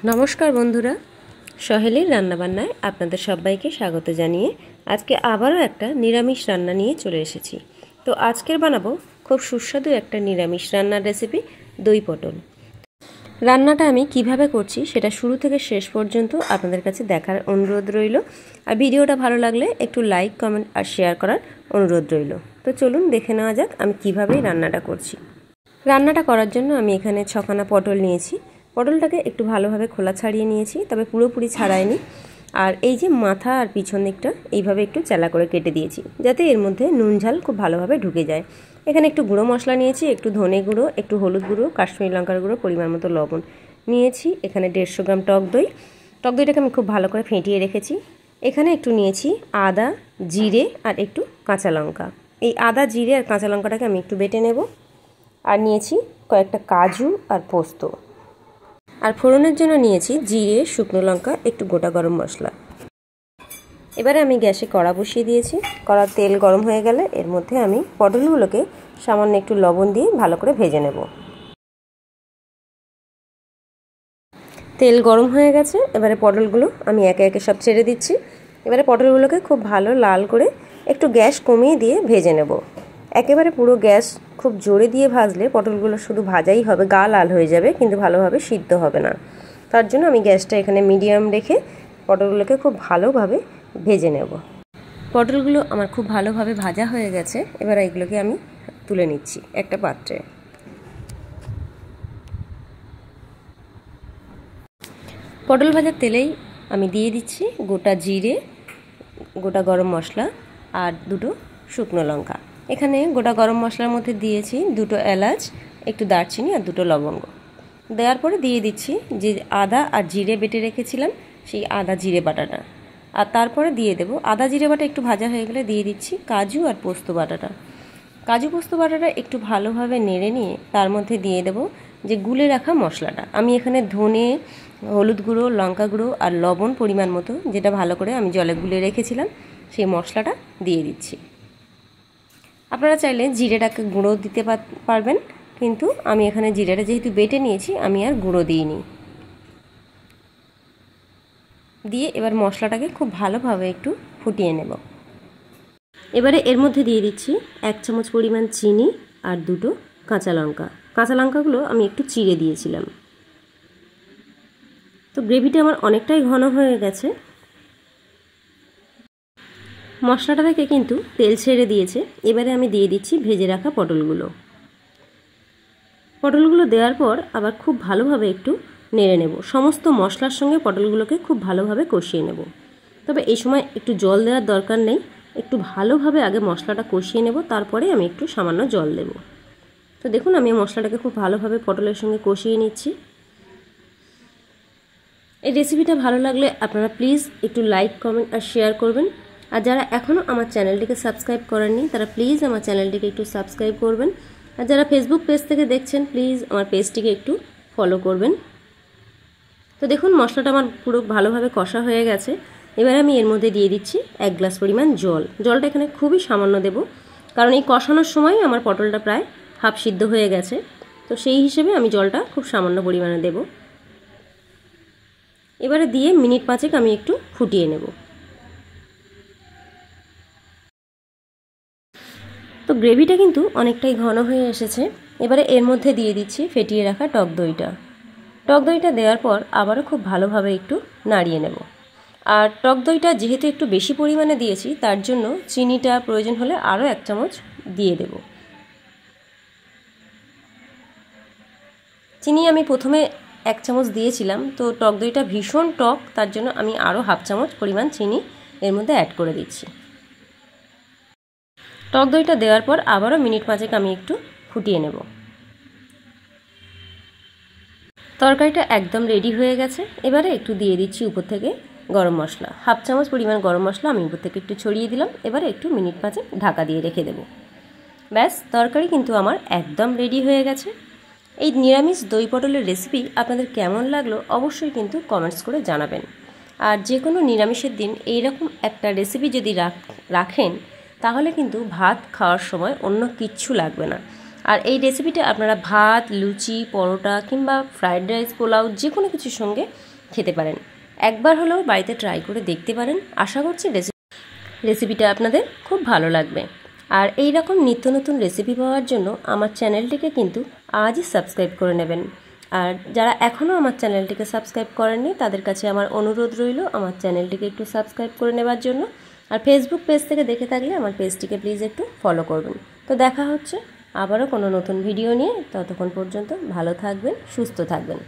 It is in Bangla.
নমস্কার বন্ধুরা, সহেলির রান্নাবান্নায় আপনাদের সবাইকে স্বাগত জানিয়ে আজকে আবারও একটা নিরামিষ রান্না নিয়ে চলে এসেছি। তো আজকের বানাবো খুব সুস্বাদু একটা নিরামিষ রান্নার রেসিপি, দই পটল। রান্নাটা আমি কিভাবে করছি সেটা শুরু থেকে শেষ পর্যন্ত আপনাদের কাছে দেখার অনুরোধ রইল। আর ভিডিওটা ভালো লাগলে একটু লাইক, কমেন্ট আর শেয়ার করার অনুরোধ রইল। তো চলুন দেখে নেওয়া যাক আমি কিভাবে রান্নাটা করছি। রান্নাটা করার জন্য আমি এখানে 6খানা পটল নিয়েছি। পটলটাকে একটু ভালোভাবে খোলা ছাড়িয়ে নিয়েছি, তবে পুরোপুরি ছাড়াইনি। আর এই যে মাথা আর পিছন দিকটা এইভাবে একটু চেলা করে কেটে দিয়েছি, যাতে এর মধ্যে নুন ঝাল খুব ভালোভাবে ঢুকে যায়। এখানে একটু গুঁড়ো মশলা নিয়েছি, একটু ধনে গুঁড়ো, একটু হলুদ গুঁড়ো, কাশ্মীরি লঙ্কার গুঁড়ো, পরিমাণ মতো লবণ নিয়েছি। এখানে 150 গ্রাম টক দই। টক দইটাকে আমি খুব ভালো করে ফেটিয়ে রেখেছি। এখানে একটু নিয়েছি আদা, জিরে আর একটু কাঁচা লঙ্কা। এই আদা, জিরে আর কাঁচা লঙ্কাটাকে আমি একটু বেটে নেব। আর নিয়েছি কয়েকটা কাজু আর পোস্ত। আর ফোড়নের জন্য নিয়েছি জিরে, শুকনো লঙ্কা, একটু গোটা গরম মশলা। এবারে আমি গ্যাসে কড়া বসিয়ে দিয়েছি। কড়ার তেল গরম হয়ে গেলে এর মধ্যে আমি পটলগুলোকে সামান্য একটু লবণ দিয়ে ভালো করে ভেজে নেব। তেল গরম হয়ে গেছে, এবারে পটলগুলো আমি একে একে সব ছেড়ে দিচ্ছি। এবারে পটলগুলোকে খুব ভালো লাল করে একটু গ্যাস কমিয়ে দিয়ে ভেজে নেব। একেবারে পুরো গ্যাস খুব জোরে দিয়ে ভাজলে পটলগুলো শুধু ভাজাই হবে, গা লাল হয়ে যাবে, কিন্তু ভালোভাবে সিদ্ধ হবে না। তার জন্য আমি গ্যাসটা এখানে মিডিয়াম রেখে পটলগুলোকে খুব ভালোভাবে ভেজে নেব। পটলগুলো আমার খুব ভালোভাবে ভাজা হয়ে গেছে। এবার এইগুলোকে আমি তুলে নিচ্ছি একটা পাত্রে। পটল ভাজার তেলেই আমি দিয়ে দিচ্ছি গোটা জিরে, গোটা গরম মশলা আর দুটো শুকনো লঙ্কা। এখানে গোটা গরম মশলার মধ্যে দিয়েছি দুটো এলাচ, একটু দারচিনি আর দুটো লবঙ্গ। দেওয়ার পরে দিয়ে দিচ্ছি যে আদা আর জিরে বেটে রেখেছিলাম, সেই আদা জিরে বাটাটা। আর তারপরে দিয়ে দেব আদা জিরে বাটা একটু ভাজা হয়ে গেলে দিয়ে দিচ্ছি কাজু আর পোস্ত বাটাটা। কাজু পোস্ত বাটাটা একটু ভালোভাবে নেড়ে নিয়ে তার মধ্যে দিয়ে দেব যে গুলে রাখা মশলাটা। আমি এখানে ধনে, হলুদ গুঁড়ো, লঙ্কা গুঁড়ো আর লবণ পরিমাণ মতো, যেটা ভালো করে আমি জলে গুলে রেখেছিলাম, সেই মশলাটা দিয়ে দিচ্ছি। আপনারা চাইলে জিরেটাকে গুঁড়ো দিতে পারবেন, কিন্তু আমি এখানে জিরেটা যেহেতু বেটে নিয়েছি আমি আর গুঁড়ো দিইনি। দিয়ে এবার মশলাটাকে খুব ভালোভাবে একটু ফুটিয়ে নেব। এবারে এর মধ্যে দিয়ে দিচ্ছি 1 চামচ পরিমাণ চিনি আর দুটো কাঁচা লঙ্কা। কাঁচা লঙ্কাগুলো আমি একটু চিড়ে দিয়েছিলাম। তো গ্রেভিটা আমার অনেকটাই ঘন হয়ে গেছে। মশলাটা থেকে কিন্তু তেল ছেড়ে দিয়েছে। এবারে আমি দিয়ে দিচ্ছি ভেজে রাখা পটলগুলো। পটলগুলো দেওয়ার পর আবার খুব ভালোভাবে একটু নেড়ে নেব। সমস্ত মশলার সঙ্গে পটলগুলোকে খুব ভালোভাবে কষিয়ে নেব। তবে এই সময় একটু জল দেওয়ার দরকার নেই, একটু ভালোভাবে আগে মশলাটা কষিয়ে নেব, তারপরে আমি একটু সামান্য জল দেব। তো দেখুন আমি মশলাটাকে খুব ভালোভাবে পটলের সঙ্গে কষিয়ে নিচ্ছি। এই রেসিপিটা ভালো লাগলে আপনারা প্লিজ একটু লাইক, কমেন্ট আর শেয়ার করবেন। আর যারা এখনও আমার চ্যানেলটিকে সাবস্ক্রাইব করেননি তারা প্লিজ আমার চ্যানেলটিকে একটু সাবস্ক্রাইব করবেন। আর যারা ফেসবুক পেজ থেকে দেখছেন প্লিজ আমার পেজটিকে একটু ফলো করবেন। তো দেখুন মশলাটা আমার পুরো ভালোভাবে কষা হয়ে গেছে। এবার আমি এর মধ্যে দিয়ে দিচ্ছি 1 গ্লাস পরিমাণ জল। জলটা এখানে খুবই সামান্য দেব, কারণ এই কষানোর সময় আমার পটলটা প্রায় হাফ সিদ্ধ হয়ে গেছে। তো সেই হিসেবে আমি জলটা খুব সামান্য পরিমাণে দেব। এবারে দিয়ে মিনিট 5 আমি একটু ফুটিয়ে নেব। তো গ্রেভিটা কিন্তু অনেকটাই ঘন হয়ে এসেছে। এবারে এর মধ্যে দিয়ে দিচ্ছি ফেটিয়ে রাখা টক দইটা। টক দইটা দেওয়ার পর আবারও খুব ভালোভাবে একটু নাড়িয়ে নেব। আর টক দইটা যেহেতু একটু বেশি পরিমাণে দিয়েছি, তার জন্য চিনিটা প্রয়োজন হলে আরও 1 চামচ দিয়ে দেব। চিনি আমি প্রথমে 1 চামচ দিয়েছিলাম, তো টক দইটা ভীষণ টক, তার জন্য আমি আরও হাফ চামচ পরিমাণ চিনি এর মধ্যে অ্যাড করে দিচ্ছি। টক দইটা দেওয়ার পর আবারও মিনিট 5 আমি একটু ফুটিয়ে নেব। তরকারিটা একদম রেডি হয়ে গেছে। এবারে একটু দিয়ে দিচ্ছি উপর থেকে গরম মশলা। হাফ চামচ পরিমাণ গরম মশলা আমি উপর থেকে একটু ছড়িয়ে দিলাম। এবারে একটু মিনিট 5 ঢাকা দিয়ে রেখে দেব। ব্যাস, তরকারি কিন্তু আমার একদম রেডি হয়ে গেছে। এই নিরামিষ দই পটলের রেসিপি আপনাদের কেমন লাগলো অবশ্যই কিন্তু কমেন্টস করে জানাবেন। আর যে কোনো নিরামিষের দিন এইরকম একটা রেসিপি যদি রাখেন তাহলে কিন্তু ভাত খাওয়ার সময় অন্য কিচ্ছু লাগবে না। আর এই রেসিপিটা আপনারা ভাত, লুচি, পরোটা কিংবা ফ্রাইড রাইস, পোলাও যে কোনো কিছুর সঙ্গে খেতে পারেন। একবার হলেও বাড়িতে ট্রাই করে দেখতে পারেন। আশা করছি রেসিপিটা আপনাদের খুব ভালো লাগবে। আর এই রকম নিত্য নতুন রেসিপি পাওয়ার জন্য আমার চ্যানেলটিকে কিন্তু আজই সাবস্ক্রাইব করে নেবেন। আর যারা এখনও আমার চ্যানেলটিকে সাবস্ক্রাইব করেননি তাদের কাছে আমার অনুরোধ রইল আমার চ্যানেলটিকে একটু সাবস্ক্রাইব করে নেবার জন্য। আর ফেসবুক পেজ থেকে দেখে থাকলে আমার পেজটিকে প্লিজ একটু ফলো করবেন। তো দেখা হচ্ছে আবারও কোনো নতুন ভিডিও নিয়ে। ততক্ষণ পর্যন্ত ভালো থাকবেন, সুস্থ থাকবেন।